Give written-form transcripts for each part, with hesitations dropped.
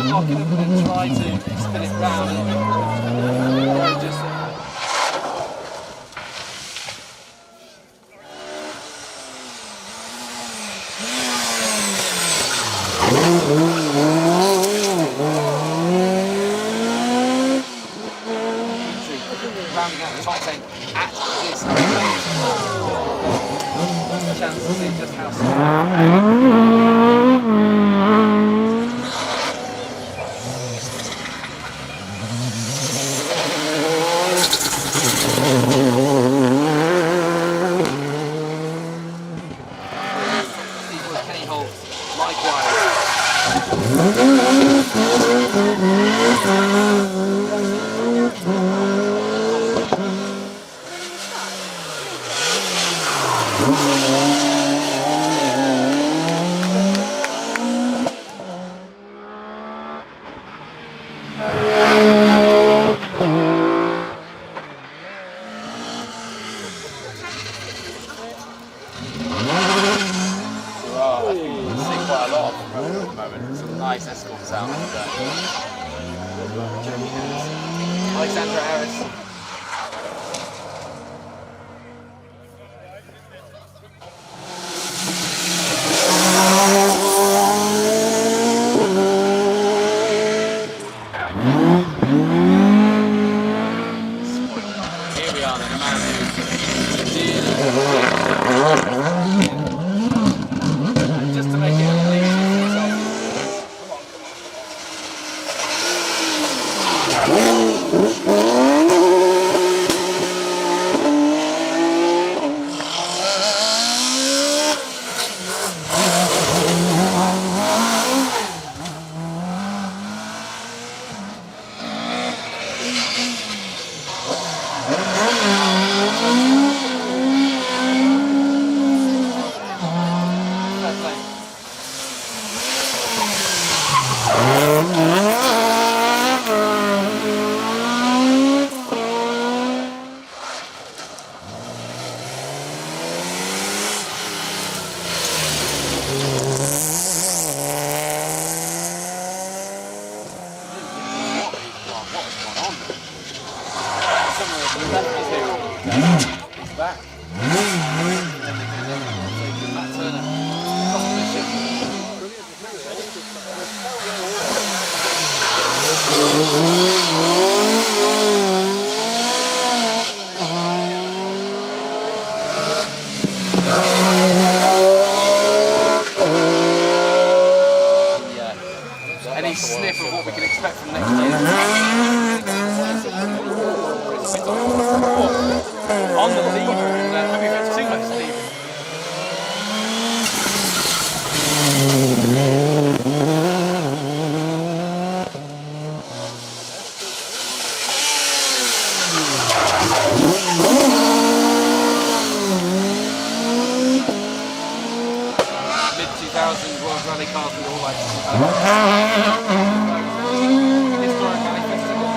lock it up and try to spin it round and just rounding out the top end at this chance to see just how Kenny Holt, likewise. Quite a lot of them at the moment. Some nice escorts out of that. Alexandra Harris. Here we are then, a man who's just to make it a little easier for himself. He's back. Matt Turner. Any sniff of what we can expect from next year? On the lever, and maybe if it's too much lever. Mid-2000s World Rally cars with all like historic rally festivals.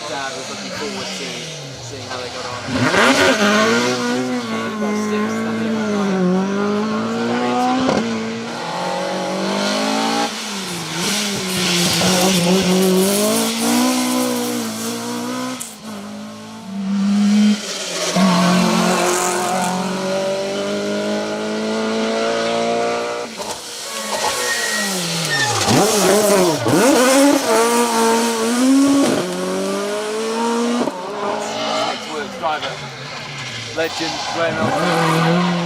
Dad was looking forward to seeing how they got on. Driver, legend, Graham Elton.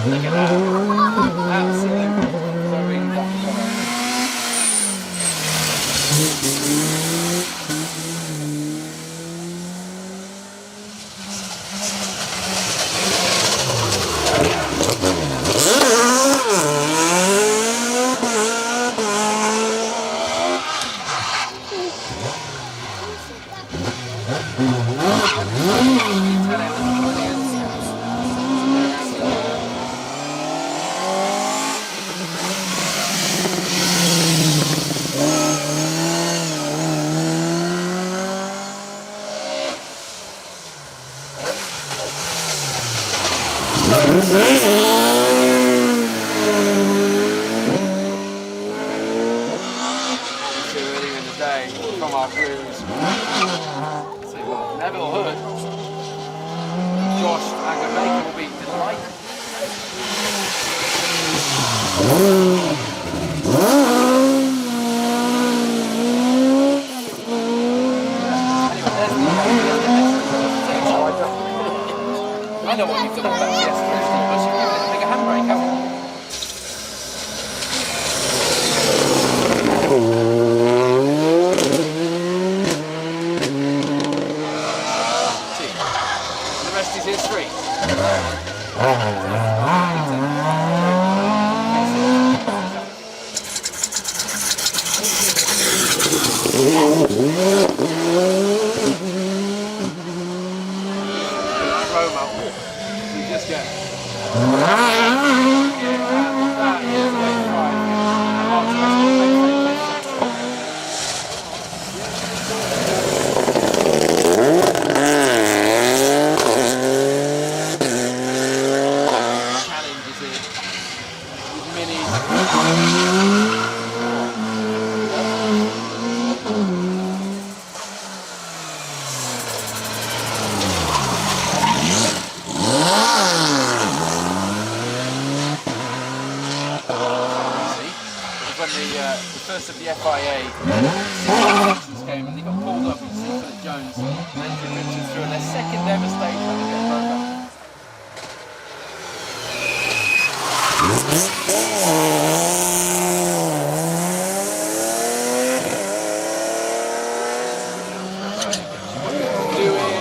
Look at that. Absolutely. So really lucky colour. Earlier in the day from our cruise. So Neville Hood, Josh and Rebecca will be delighted. I know what you've done with that PS3, but you've given it a bigger handbrake, haven't you? The rest is history. Roma, you just get. That is challenges it with minis. When the first of the FIA situations came and they got pulled up with Philip Jones and Andrew Richards through their second ever stage run to get broke up. Do it.